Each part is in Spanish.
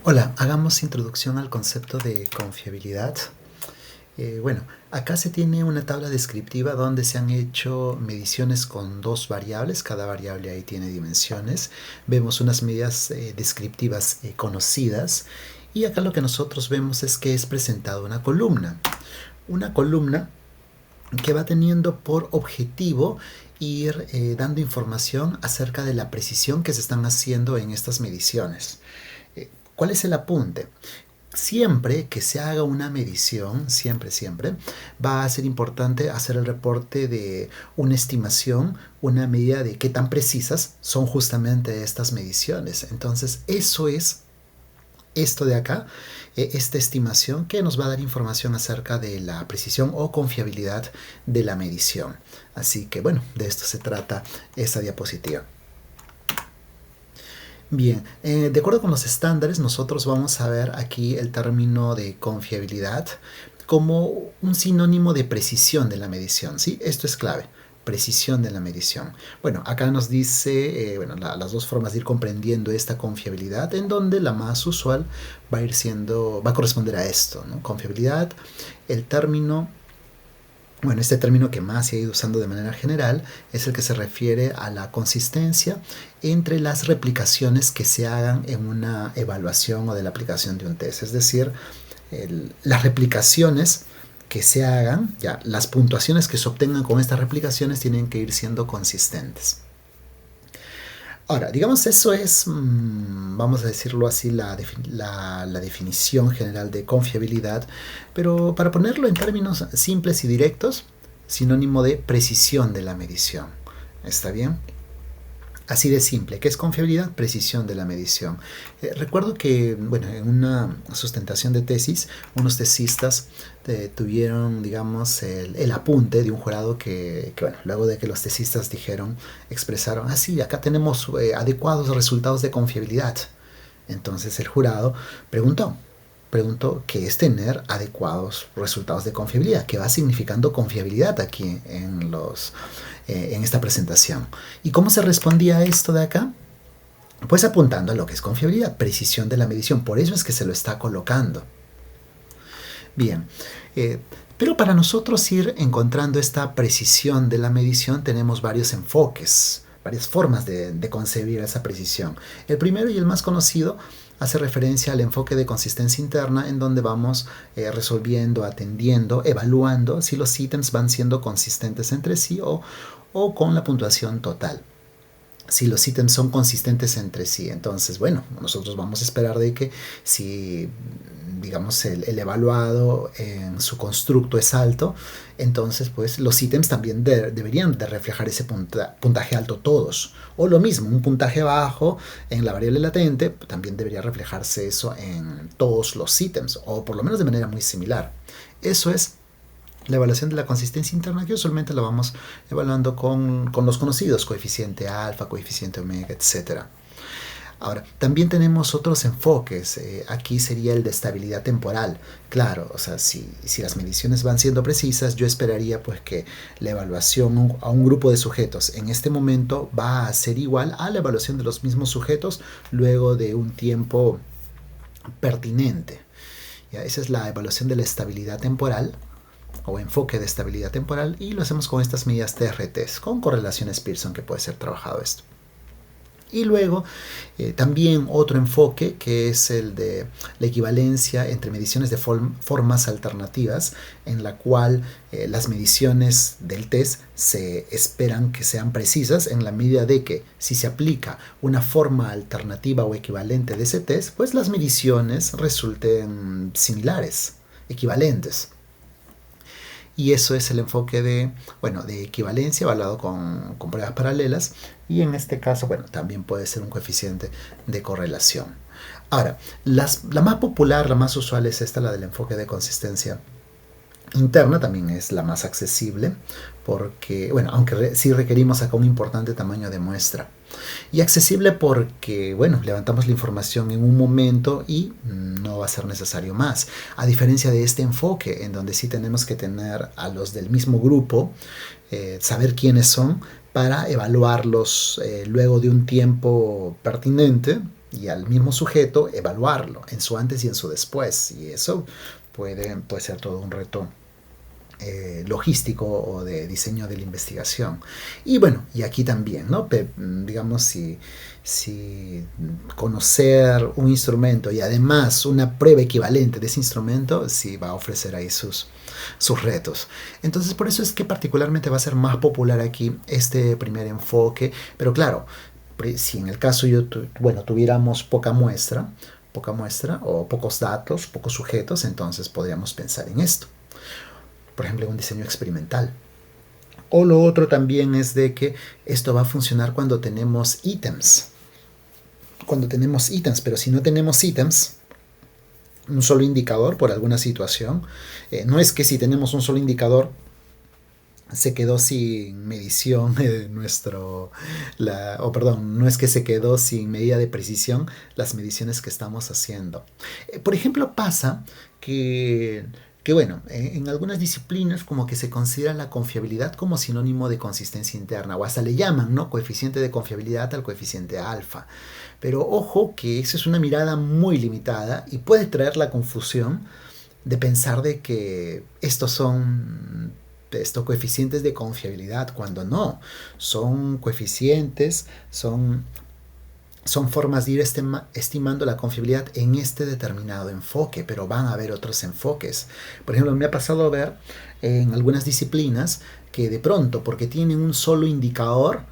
Hola, hagamos introducción al concepto de confiabilidad. Acá se tiene una tabla descriptiva donde se han hecho mediciones con dos variables, cada variable ahí tiene dimensiones. Vemos unas medidas descriptivas conocidas y acá lo que nosotros vemos es que es presentado una columna. Una columna que va teniendo por objetivo ir dando información acerca de la precisión que se están haciendo en estas mediciones. ¿Cuál es el apunte? Siempre que se haga una medición, siempre, va a ser importante hacer el reporte de una estimación, una medida de qué tan precisas son justamente estas mediciones. Entonces, eso es esto de acá, esta estimación que nos va a dar información acerca de la precisión o confiabilidad de la medición. Así que, bueno, de esto se trata esta diapositiva. Bien, de acuerdo con los estándares, nosotros vamos a ver aquí el término de confiabilidad como un sinónimo de precisión de la medición, ¿sí? Esto es clave, precisión de la medición. Bueno, acá nos dice, las dos formas de ir comprendiendo esta confiabilidad, en donde la más usual va a corresponder a esto, ¿no? Confiabilidad, el término. Bueno, este término que más se ha ido usando de manera general es el que se refiere a la consistencia entre las replicaciones que se hagan en una evaluación o de la aplicación de un test. Es decir, las replicaciones que se hagan, ya, las puntuaciones que se obtengan con estas replicaciones tienen que ir siendo consistentes. Ahora, digamos, eso es, vamos a decirlo así, la definición general de confiabilidad, pero para ponerlo en términos simples y directos, sinónimo de precisión de la medición. ¿Está bien? Así de simple. ¿Qué es confiabilidad? Precisión de la medición. Recuerdo que, en una sustentación de tesis, unos tesistas tuvieron, digamos, el apunte de un jurado que, luego de que los tesistas expresaron, sí, acá tenemos adecuados resultados de confiabilidad. Entonces el jurado preguntó qué es tener adecuados resultados de confiabilidad, qué va significando confiabilidad aquí en esta presentación. ¿Y cómo se respondía a esto de acá? Pues apuntando a lo que es confiabilidad, precisión de la medición. Por eso es que se lo está colocando. Bien, pero para nosotros ir encontrando esta precisión de la medición tenemos varios enfoques, varias formas de concebir esa precisión. El primero y el más conocido hace referencia al enfoque de consistencia interna, en donde vamos resolviendo, atendiendo, evaluando si los ítems van siendo consistentes entre sí o con la puntuación total. Si los ítems son consistentes entre sí, entonces, nosotros vamos a esperar de que si, digamos, el evaluado en su constructo es alto, entonces, pues, los ítems también deberían de reflejar ese puntaje alto todos. O lo mismo, un puntaje bajo en la variable latente, también debería reflejarse eso en todos los ítems, o por lo menos de manera muy similar. Eso es la evaluación de la consistencia interna, que usualmente la vamos evaluando con los conocidos, coeficiente alfa, coeficiente omega, etc. Ahora, también tenemos otros enfoques. Aquí sería el de estabilidad temporal. Claro, o sea, si las mediciones van siendo precisas, yo esperaría pues que la evaluación a un grupo de sujetos en este momento va a ser igual a la evaluación de los mismos sujetos luego de un tiempo pertinente. ¿Ya? Esa es la evaluación de la estabilidad temporal o enfoque de estabilidad temporal, y lo hacemos con estas medidas TRTs, con correlaciones Pearson, que puede ser trabajado esto. Y luego también otro enfoque, que es el de la equivalencia entre mediciones de formas alternativas, en la cual las mediciones del test se esperan que sean precisas en la medida de que si se aplica una forma alternativa o equivalente de ese test, pues las mediciones resulten similares, equivalentes. Y eso es el enfoque de equivalencia evaluado con pruebas paralelas, y en este caso, también puede ser un coeficiente de correlación. Ahora, la más popular, la más usual es esta, la del enfoque de consistencia interna, también es la más accesible, porque, aunque sí requerimos acá un importante tamaño de muestra. Y accesible porque, levantamos la información en un momento y no va a ser necesario más. A diferencia de este enfoque, en donde sí tenemos que tener a los del mismo grupo, saber quiénes son, para evaluarlos luego de un tiempo pertinente, y al mismo sujeto evaluarlo en su antes y en su después. Y eso puede ser todo un reto logístico o de diseño de la investigación. Y bueno, y aquí también, ¿no? Digamos, si conocer un instrumento y además una prueba equivalente de ese instrumento, sí va a ofrecer ahí sus retos. Entonces, por eso es que particularmente va a ser más popular aquí este primer enfoque. Pero claro, si en el caso tuviéramos poca muestra o pocos datos, pocos sujetos, entonces podríamos pensar en esto. Por ejemplo, un diseño experimental. O lo otro también es de que esto va a funcionar cuando tenemos ítems. Pero si no tenemos ítems, un solo indicador por alguna situación, no es que si tenemos un solo indicador se quedó sin medición no es que se quedó sin medida de precisión las mediciones que estamos haciendo. Por ejemplo, pasa que bueno, en algunas disciplinas como que se considera la confiabilidad como sinónimo de consistencia interna, o hasta le llaman, ¿no?, coeficiente de confiabilidad al coeficiente alfa. Pero ojo que esa es una mirada muy limitada y puede traer la confusión de pensar de que estos coeficientes de confiabilidad, cuando no, son coeficientes, son formas de ir estimando la confiabilidad en este determinado enfoque, pero van a haber otros enfoques. Por ejemplo, me ha pasado a ver en algunas disciplinas que de pronto, porque tienen un solo indicador,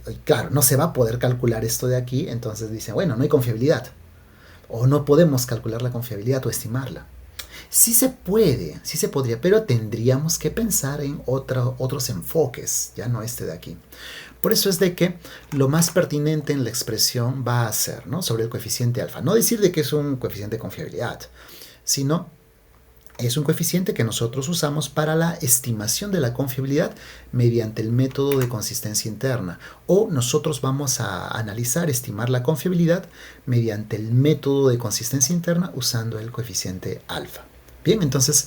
y claro, no se va a poder calcular esto de aquí, entonces dicen, bueno, no hay confiabilidad, o no podemos calcular la confiabilidad o estimarla. Sí se puede, sí se podría, pero tendríamos que pensar en otros enfoques, ya no este de aquí. Por eso es de que lo más pertinente en la expresión va a ser, ¿no?, sobre el coeficiente alfa. No decir de que es un coeficiente de confiabilidad, sino es un coeficiente que nosotros usamos para la estimación de la confiabilidad mediante el método de consistencia interna. O nosotros vamos a estimar la confiabilidad mediante el método de consistencia interna usando el coeficiente alfa. Bien, entonces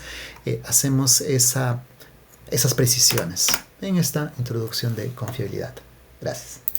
hacemos esas precisiones en esta introducción de confiabilidad. Gracias.